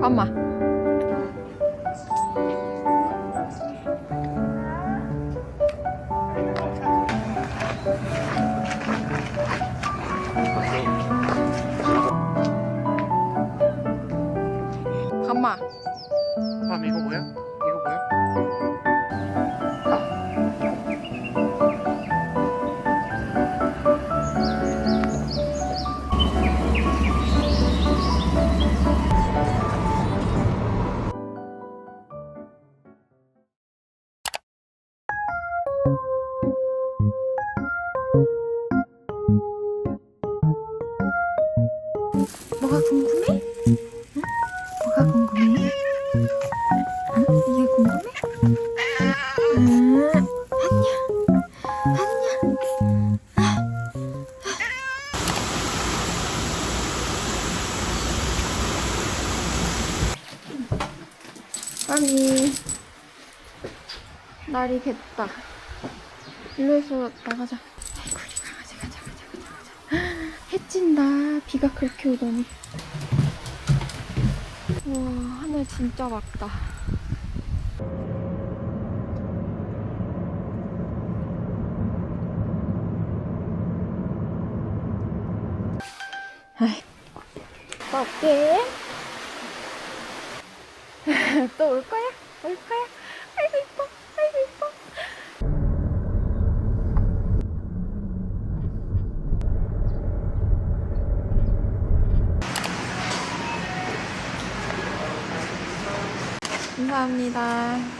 엄마. 엄마. 밤 이거 뭐야? 이거 뭐야? 뭐가 궁금해? 응? 뭐가 궁금해? 응? 이게 궁금해? 안녕. 안녕. 아니, 날이 겠다. 일로에서 나가자. 아이고, 우리 강아지 가자. 해 찐다. 비가 그렇게 오더니. 와, 하늘 진짜 맑다. 아이, 또 올게. 또 올 거야? 올 거야? 아이고 이뻐, 아이고 이뻐. 감사합니다.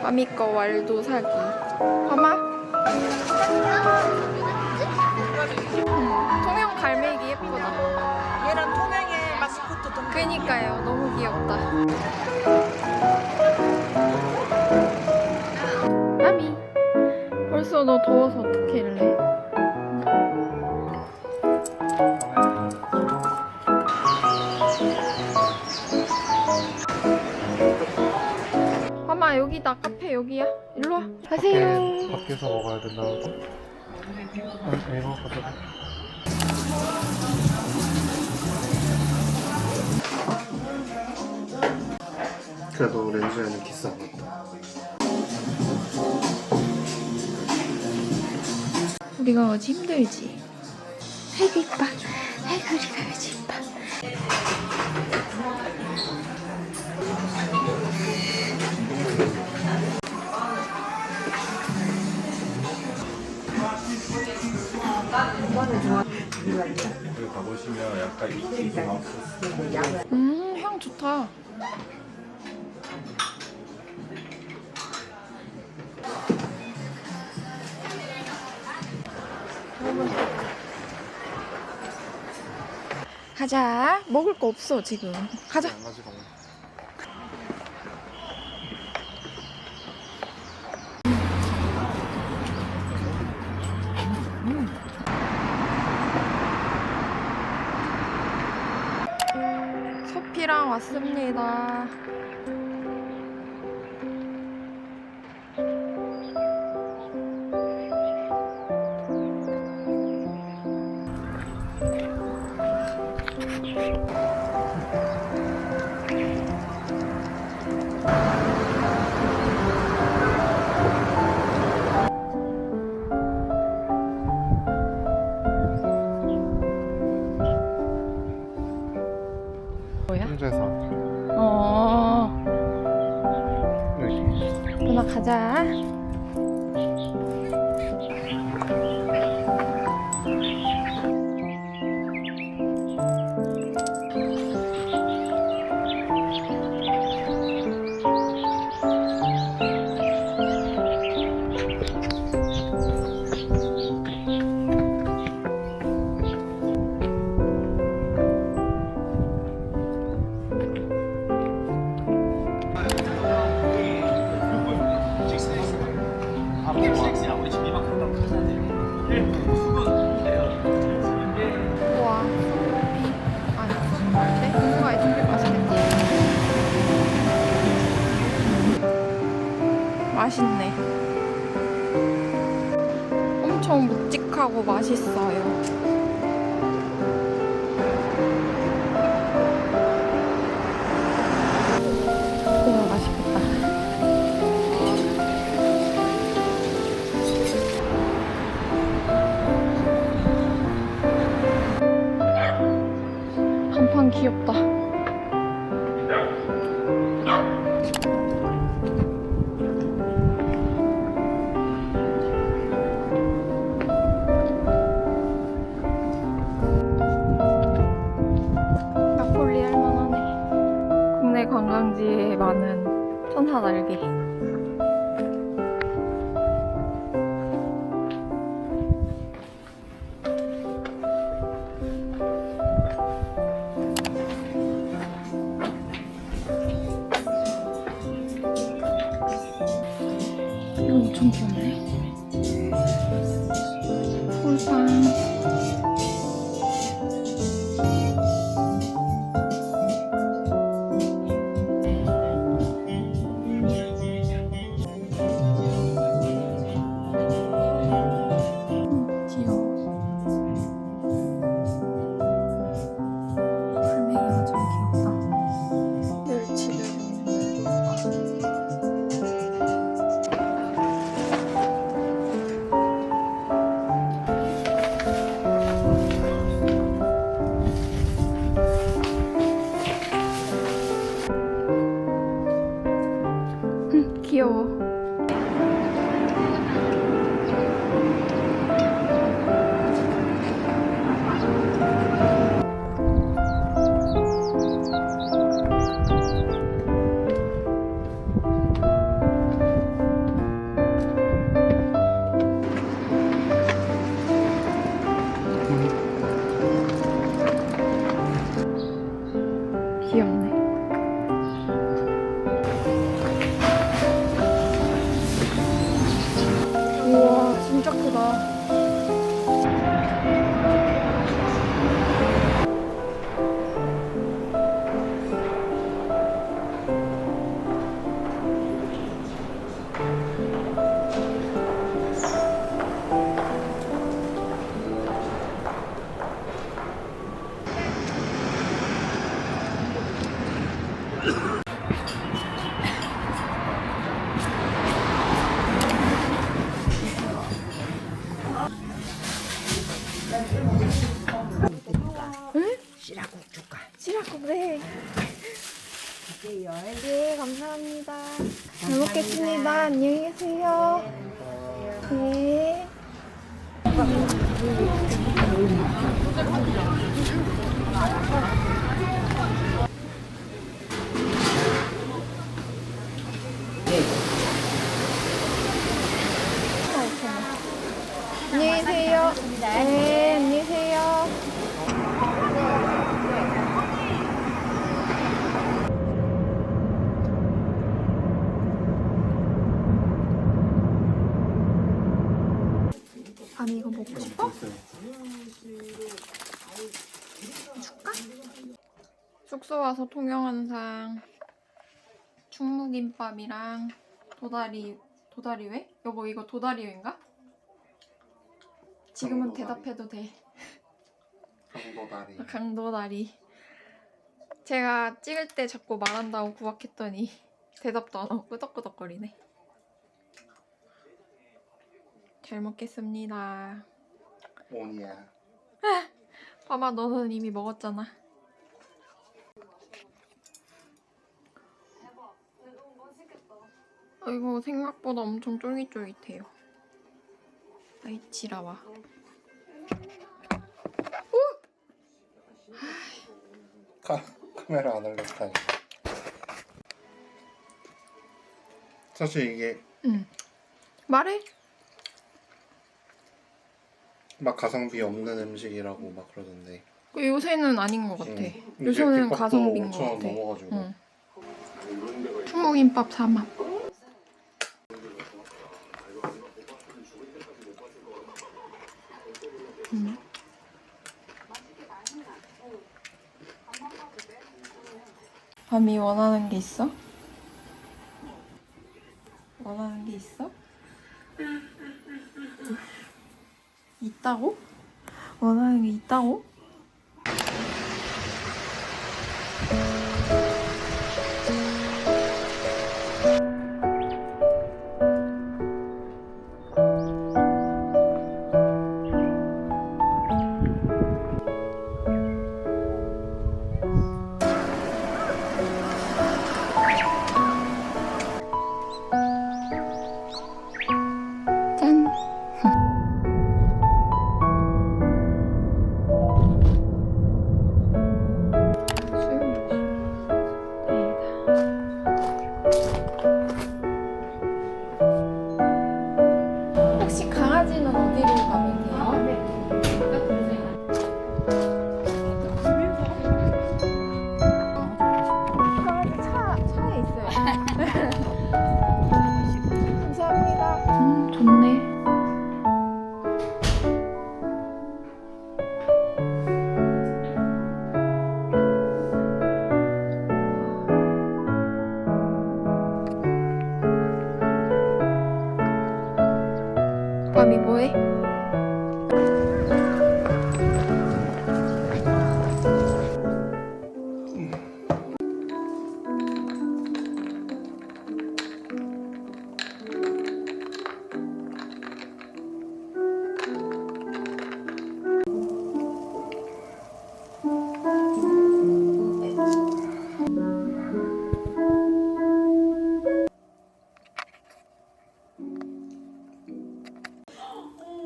마미꺼 왈도 사기. 봐봐. 통영 갈매기 예쁘다. 얘랑 통영의 마스코트 동 그니까요. 너무 귀엽다. 마미. 벌써 너 더워서 어떻게 할래? 엄마 여기다. 카페 여기야. 일로 와. 가세요. 밖에서 먹어야 된다고? 이거 가져가. 그래도 렌즈에는 비싼 것 같다. 우리가 어찌 힘들지? 아이고 이뻐. 아이고 우리 강아지 이뻐. 여기 가보시면 약간 향 좋다. 가자. 먹을 거 없어 지금. 가자. 안 가지고 와. 서피랑 왔습니다. 뭐야? 현재사. 누나 가자. 우와, 소피. 아니, 소피인데? 공부가 아이스크림 맛있겠다. 맛있네. 엄청 묵직하고 맛있어요. 우와, 맛있겠다. 간판 귀엽다. 나폴리 할만하네. 국내 관광지에 많은 천사 날개. 이거 엄청 귀엽네. 꿀빵. 귀여워. 갈매기가 좀 귀엽다. 멸치를 먹는 거. 귀여워. 귀엽네. 우와, 진짜 크다. 응? 시라국 줄까? 시라국, 네. 네, 감사합니다. 잘 먹겠습니다. 안녕히 계세요. 네. 안녕히 계세요. 네, 안녕히 계세요. 아니, 이거 먹고 싶어? 줄까? 숙소 와서 통영한상 충무김밥이랑 도다리회? 여보, 이거 도다리회인가? 지금은 대답해도 돼. 강도다리. 강도다리. 제가 찍을 때 자꾸 말한다고 구박했더니 대답도 안 하고 끄덕끄덕거리네. 잘 먹겠습니다. 오니야. 봐봐, 너는 이미 먹었잖아. 이거 생각보다 엄청 쫄깃쫄깃해요. 아이치라와. 카메라 안 올렸다. 사실 이게 응. 말해. 막 가성비 없는 음식이라고 막 그러던데. 요새는 아닌 것 같아. 이게 요새는 김밥도 가성비인 것 5,000원 같아. 넘어가지고. 응. 충무김밥 3합. 밤이 원하는 게 있어? 원하는 게 있어? 있다고? 원하는 게 있다고? 짠! 혹시 강아지는 어디로 가면 돼요? 강아지 차에 있어요. 감사합니다. 좋네. 밤이 뭐해?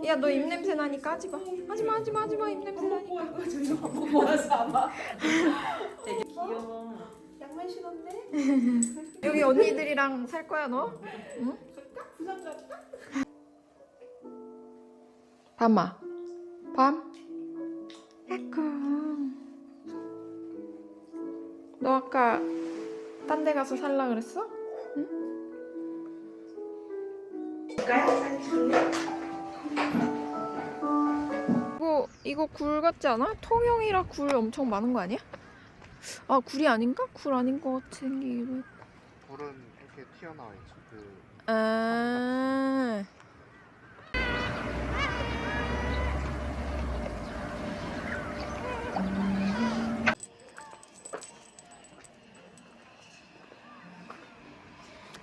야, 너 입냄새 나니까 하지 마. 하지 마, 하지 마, 하지 마. 입냄새 나니까. 되게 귀여워. 양말 신었네? 여기 언니들이랑 살 거야, 너? 응? 부산 갈까? 밤아. 밤? 야쿠. 너 아까 딴 데 가서 살라 그랬어? 이거 굴 같지 않아? 통영이라 굴 엄청 많은 거 아니야? 아, 굴이 아닌가? 굴 아닌 것 같은 게. 불은 이렇게 튀어나와 있지. 아.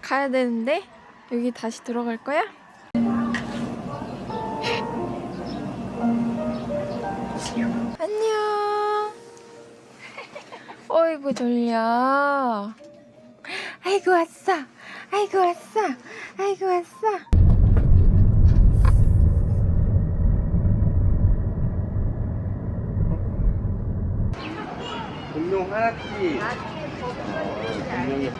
가야 되는데 여기 다시 들어갈 거야? 안녕. 어이구 졸려. 아이고 왔어. 아이고 왔어. 아이고 왔어. 공룡 하나씩. 공룡이.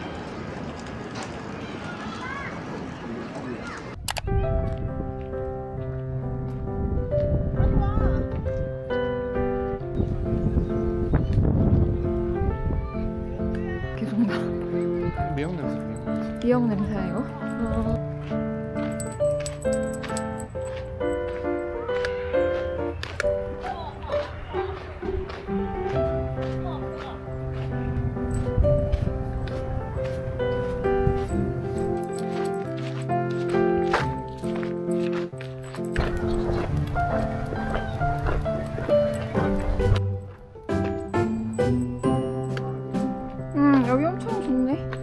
계속 나. 매운 냄새. 미역 냄새야 이거? 여기 엄청 좋네.